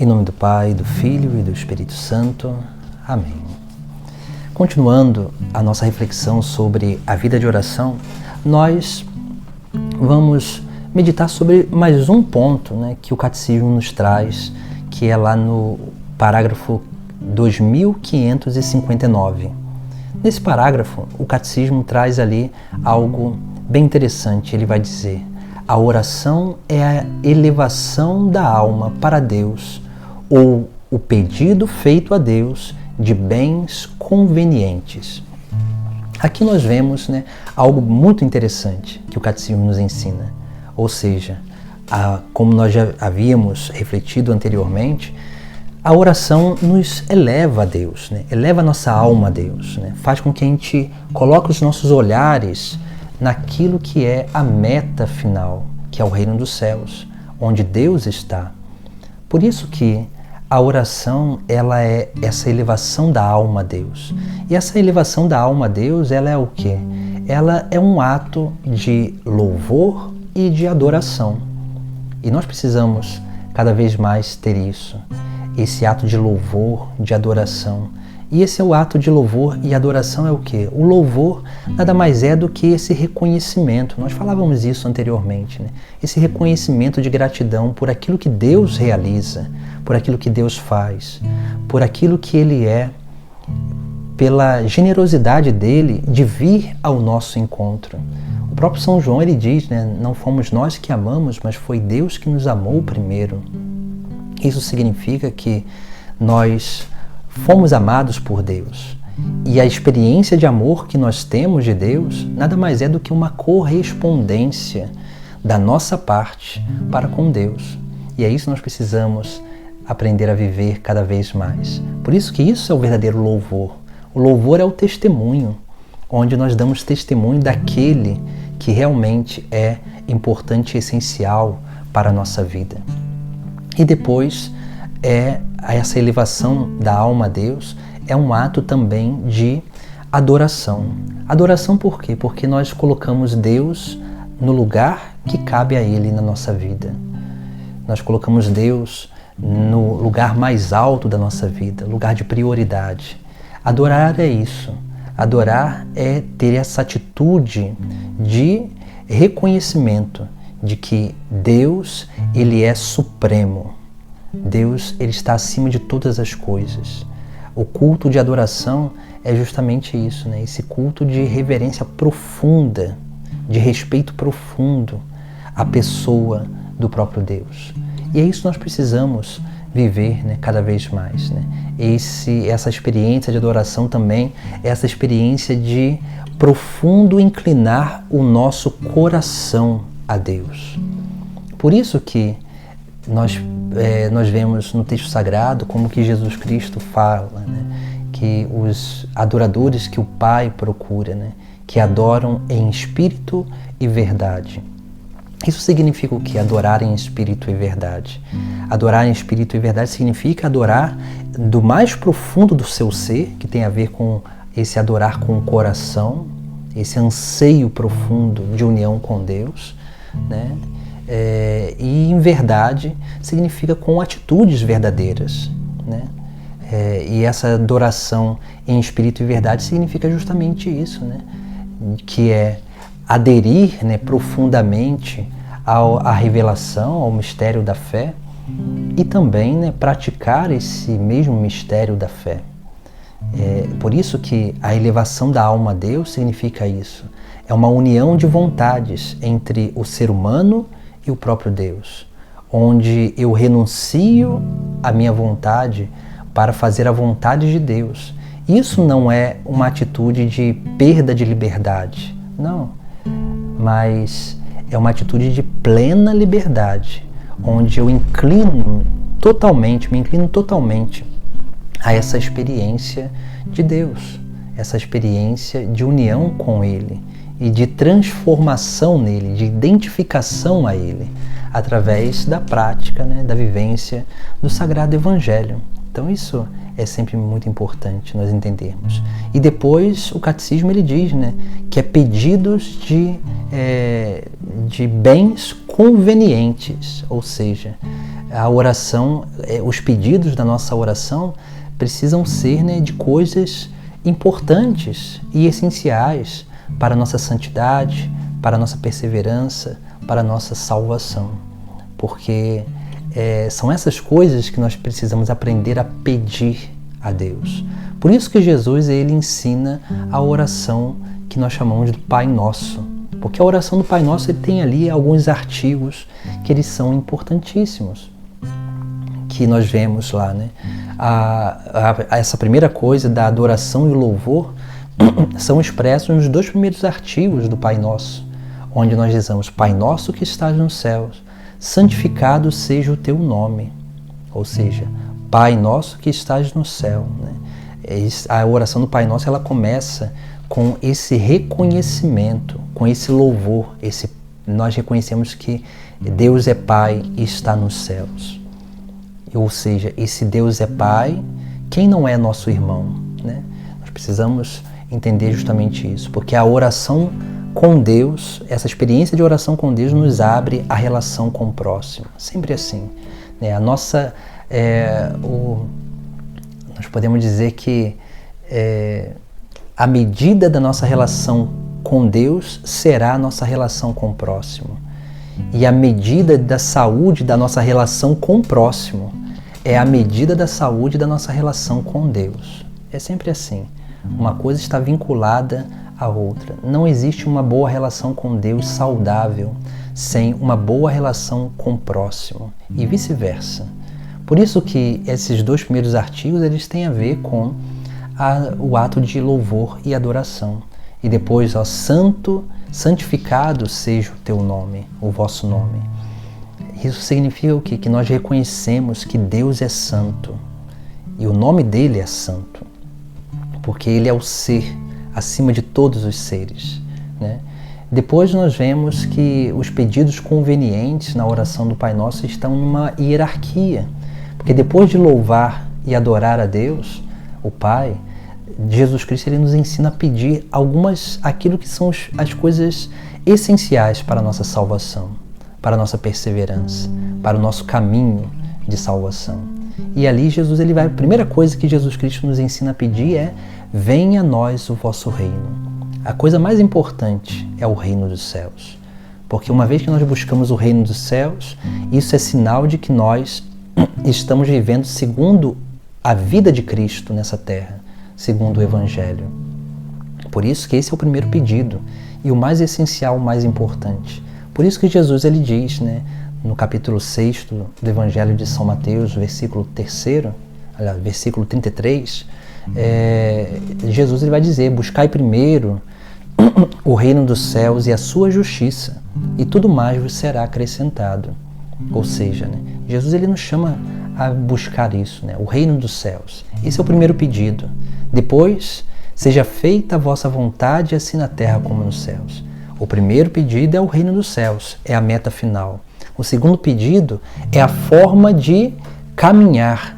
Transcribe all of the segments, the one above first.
Em nome do Pai, do Filho e do Espírito Santo. Amém. Continuando a nossa reflexão sobre a vida de oração, nós vamos meditar sobre mais um ponto, que o Catecismo nos traz, que é lá no parágrafo 2559. Nesse parágrafo, o Catecismo traz ali algo bem interessante. Ele vai dizer: a oração é a elevação da alma para Deus, ou o pedido feito a Deus de bens convenientes. Aqui nós vemos algo muito interessante que o Catecismo nos ensina. Ou seja, como nós já havíamos refletido anteriormente, a oração nos eleva a Deus, eleva a nossa alma a Deus, faz com que a gente coloque os nossos olhares naquilo que é a meta final, que é o reino dos céus, onde Deus está. Por isso que a oração, ela é essa elevação da alma a Deus. E essa elevação da alma a Deus, ela é o quê? Ela é um ato de louvor e de adoração. E nós precisamos cada vez mais ter isso, esse ato de louvor, de adoração. E esse é o ato de louvor e adoração é o quê? O louvor nada mais é do que esse reconhecimento. Nós falávamos isso anteriormente, Esse reconhecimento de gratidão por aquilo que Deus realiza, por aquilo que Deus faz, por aquilo que Ele é, pela generosidade dEle de vir ao nosso encontro. O próprio São João, ele diz, não fomos nós que amamos, mas foi Deus que nos amou primeiro. Isso significa que nós fomos amados por Deus. E a experiência de amor que nós temos de Deus nada mais é do que uma correspondência da nossa parte para com Deus. E é isso que nós precisamos aprender a viver cada vez mais. Por isso que isso é o verdadeiro louvor. O louvor é o testemunho, onde nós damos testemunho daquele que realmente é importante e essencial para a nossa vida. E depois essa elevação da alma a Deus é um ato também de adoração. Adoração por quê? Porque nós colocamos Deus no lugar que cabe a Ele na nossa vida. Nós colocamos Deus no lugar mais alto da nossa vida, lugar de prioridade. Adorar é isso. Adorar é ter essa atitude de reconhecimento de que Deus, Ele é supremo. Deus, Ele está acima de todas as coisas. O culto de adoração é justamente isso, Esse culto de reverência profunda, de respeito profundo à pessoa do próprio Deus. E é isso que nós precisamos viver cada vez mais. Essa experiência de adoração também é essa experiência de profundo inclinar o nosso coração a Deus. Por isso que nós vemos no texto sagrado como que Jesus Cristo fala, que os adoradores que o Pai procura, que adoram em espírito e verdade. Isso significa o quê? Adorar em espírito e verdade. Adorar em espírito e verdade significa adorar do mais profundo do seu ser, que tem a ver com esse adorar com o coração, esse anseio profundo de união com Deus, e em verdade significa com atitudes verdadeiras, e essa adoração em espírito e verdade significa justamente isso, que é aderir profundamente à revelação, ao mistério da fé e também praticar esse mesmo mistério da fé. Por isso que a elevação da alma a Deus significa isso. É uma união de vontades entre o ser humano e o próprio Deus, onde eu renuncio à minha vontade para fazer a vontade de Deus. Isso não é uma atitude de perda de liberdade, não, mas é uma atitude de plena liberdade, onde eu me inclino totalmente a essa experiência de Deus, essa experiência de união com Ele e de transformação nele, de identificação a Ele, através da prática, da vivência do Sagrado Evangelho. Então isso é sempre muito importante nós entendermos. E depois o Catecismo ele diz, que é pedidos de bens convenientes, ou seja, A oração, os pedidos da nossa oração precisam ser, né, de coisas importantes e essenciais para a nossa santidade, para a nossa perseverança, para a nossa salvação. Porque são essas coisas que nós precisamos aprender a pedir a Deus. Por isso que Jesus, ele ensina a oração que nós chamamos de Pai Nosso. Porque a oração do Pai Nosso, ele tem ali alguns artigos que eles são importantíssimos, que nós vemos lá, né? Essa primeira coisa da adoração e o louvor são expressos nos 2 primeiros artigos do Pai Nosso, onde nós dizemos: Pai Nosso que estás nos céus, santificado seja o teu nome. Ou seja, Pai Nosso que estás no céu, né? A oração do Pai Nosso, ela começa com esse reconhecimento, com esse louvor. Nós reconhecemos que Deus é Pai e está nos céus. Ou seja, esse Deus é Pai, quem não é nosso irmão, né? Nós precisamos entender justamente isso, porque a oração com Deus, essa experiência de oração com Deus nos abre a relação com o próximo. Sempre assim, né? Nós podemos dizer que a medida da nossa relação com Deus será a nossa relação com o próximo. E a medida da saúde da nossa relação com o próximo é a medida da saúde da nossa relação com Deus. É sempre assim. Uma coisa está vinculada à outra. Não existe uma boa relação com Deus saudável sem uma boa relação com o próximo. E vice-versa. Por isso que esses 2 primeiros artigos, eles têm a ver com o ato de louvor e adoração. E depois, ó, santificado seja o teu nome, o vosso nome. Isso significa o quê? Que nós reconhecemos que Deus é santo. E o nome dele é santo. Porque ele é o ser acima de todos os seres, né? Depois nós vemos que os pedidos convenientes na oração do Pai Nosso estão numa hierarquia. Porque depois de louvar e adorar a Deus, o Pai, Jesus Cristo, ele nos ensina a pedir aquilo que são as coisas essenciais para a nossa salvação, para a nossa perseverança, para o nosso caminho de salvação. E ali a primeira coisa que Jesus Cristo nos ensina a pedir é: venha a nós o vosso reino. A coisa mais importante é o reino dos céus. Porque uma vez que nós buscamos o reino dos céus, isso é sinal de que nós estamos vivendo segundo a vida de Cristo nessa terra, segundo o Evangelho. Por isso que esse é o primeiro pedido e o mais essencial, o mais importante. Por isso que Jesus, ele diz, né, no capítulo 6 do Evangelho de São Mateus, versículo 33, Jesus, ele vai dizer: buscai primeiro o reino dos céus e a sua justiça, e tudo mais vos será acrescentado. Ou seja, né, Jesus, ele nos chama a buscar isso, né, o reino dos céus. Esse é o primeiro pedido. Depois, seja feita a vossa vontade, assim na terra como nos céus. O primeiro pedido é o reino dos céus, é a meta final. O segundo pedido é a forma de caminhar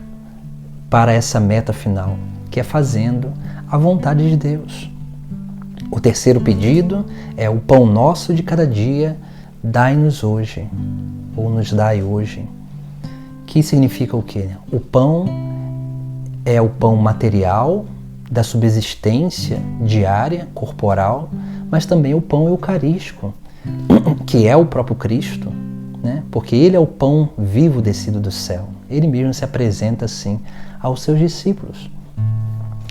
para essa meta final, que é fazendo a vontade de Deus. O terceiro pedido é o pão nosso de cada dia, dai-nos hoje, ou nos dai hoje. Que significa o quê? O pão é o pão material, da subsistência diária, corporal, mas também o pão eucarístico, que é o próprio Cristo, né? Porque ele é o pão vivo descido do céu. Ele mesmo se apresenta assim aos seus discípulos.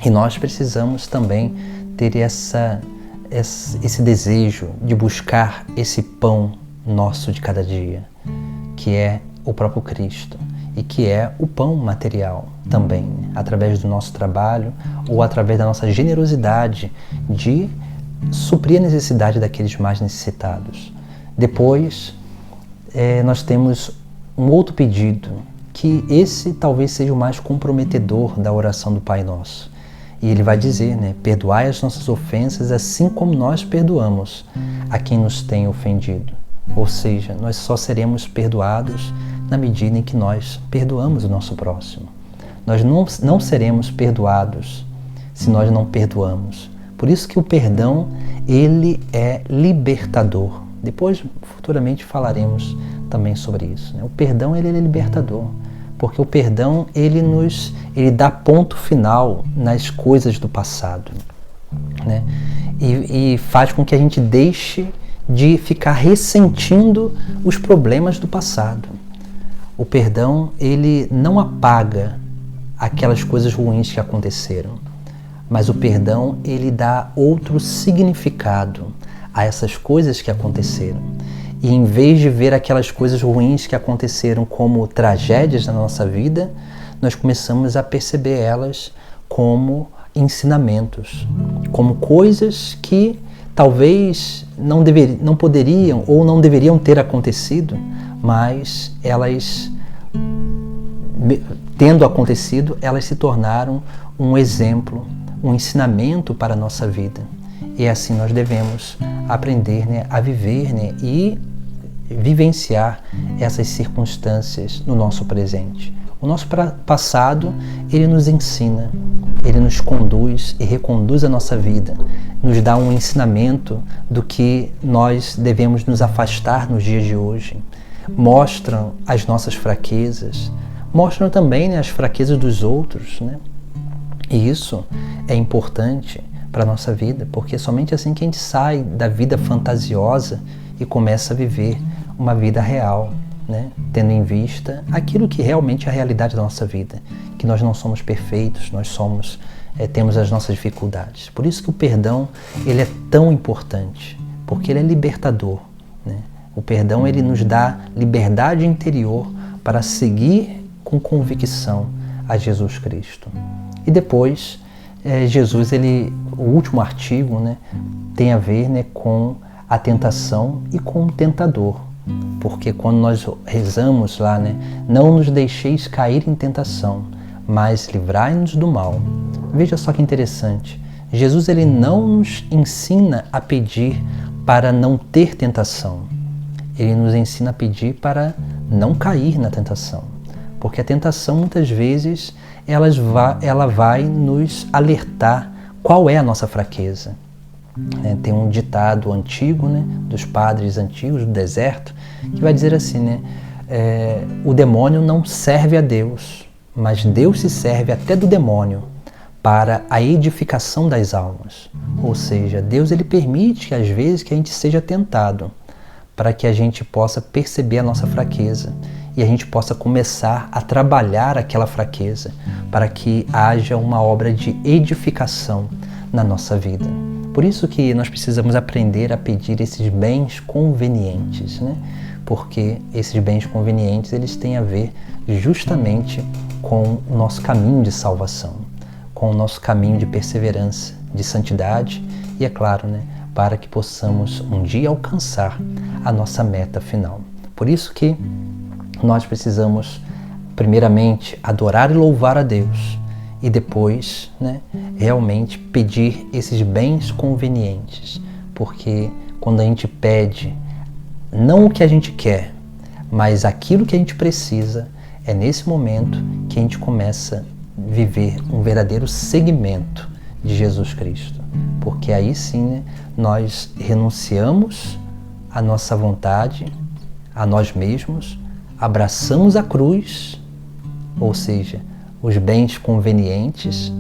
E nós precisamos também ter esse desejo de buscar esse pão nosso de cada dia, que é o próprio Cristo e que é o pão material também, através do nosso trabalho ou através da nossa generosidade de suprir a necessidade daqueles mais necessitados. Depois, nós temos um outro pedido, que esse talvez seja o mais comprometedor da oração do Pai Nosso. E ele vai dizer, né, perdoai as nossas ofensas assim como nós perdoamos a quem nos tem ofendido. Ou seja, nós só seremos perdoados na medida em que nós perdoamos o nosso próximo. Nós não seremos perdoados se nós não perdoamos. Por isso que o perdão, ele é libertador. Depois, futuramente, falaremos também sobre isso, né? O perdão ele é libertador, porque o perdão ele dá ponto final nas coisas do passado, né? E faz com que a gente deixe de ficar ressentindo os problemas do passado. O perdão ele não apaga aquelas coisas ruins que aconteceram, mas o perdão ele dá outro significado a essas coisas que aconteceram. E em vez de ver aquelas coisas ruins que aconteceram como tragédias na nossa vida, nós começamos a perceber elas como ensinamentos, como coisas que talvez não poderiam ou não deveriam ter acontecido, mas elas, tendo acontecido, elas se tornaram um exemplo, um ensinamento para a nossa vida. E assim nós devemos aprender, né, a viver, né, e vivenciar essas circunstâncias no nosso presente. O nosso passado, ele nos ensina, ele nos conduz e reconduz a nossa vida, nos dá um ensinamento do que nós devemos nos afastar nos dias de hoje. Mostram as nossas fraquezas, mostram também, né, as fraquezas dos outros, né? E isso é importante para a nossa vida, porque é somente assim que a gente sai da vida fantasiosa e começa a viver uma vida real, né? Tendo em vista aquilo que realmente é a realidade da nossa vida, que nós não somos perfeitos, nós temos as nossas dificuldades. Por isso que o perdão ele é tão importante, porque ele é libertador, né? O perdão ele nos dá liberdade interior para seguir com convicção a Jesus Cristo. E depois, Jesus, o último artigo, né, tem a ver, né, com a tentação e com o tentador. Porque quando nós rezamos lá, né, não nos deixeis cair em tentação, mas livrai-nos do mal. Veja só que interessante. Jesus ele não nos ensina a pedir para não ter tentação. Ele nos ensina a pedir para não cair na tentação. Porque a tentação, muitas vezes, ela vai nos alertar qual é a nossa fraqueza. Tem um ditado antigo, né, dos padres antigos do deserto, que vai dizer assim, né, o demônio não serve a Deus, mas Deus se serve até do demônio para a edificação das almas. Ou seja, Deus ele permite que às vezes que a gente seja tentado, para que a gente possa perceber a nossa fraqueza e a gente possa começar a trabalhar aquela fraqueza para que haja uma obra de edificação na nossa vida. Por isso que nós precisamos aprender a pedir esses bens convenientes, né? Porque esses bens convenientes eles têm a ver justamente com o nosso caminho de salvação, com o nosso caminho de perseverança, de santidade e, é claro, né, para que possamos um dia alcançar a nossa meta final. Por isso que nós precisamos, primeiramente, adorar e louvar a Deus e depois, né, realmente pedir esses bens convenientes, porque quando a gente pede não o que a gente quer, mas aquilo que a gente precisa, é nesse momento que a gente começa a viver um verdadeiro seguimento de Jesus Cristo, porque aí sim, né, nós renunciamos à nossa vontade, a nós mesmos, abraçamos a cruz, ou seja, os bens convenientes,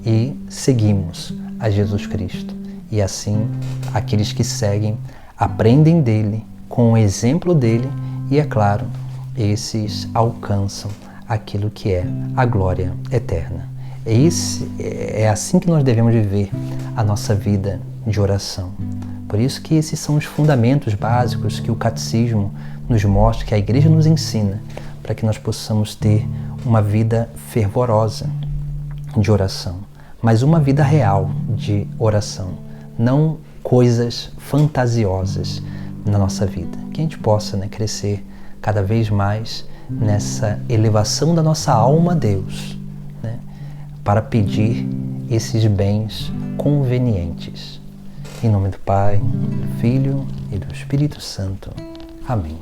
e seguimos a Jesus Cristo. E assim, aqueles que seguem aprendem dele, com o exemplo dele, e é claro, esses alcançam aquilo que é a glória eterna. É assim que nós devemos viver a nossa vida de oração. Por isso que esses são os fundamentos básicos que o catecismo nos mostra, que a igreja nos ensina, para que nós possamos ter uma vida fervorosa de oração, mas uma vida real de oração, não coisas fantasiosas na nossa vida. Que a gente possa, né, crescer cada vez mais nessa elevação da nossa alma a Deus, né, para pedir esses bens convenientes. Em nome do Pai, do Filho e do Espírito Santo. Amém.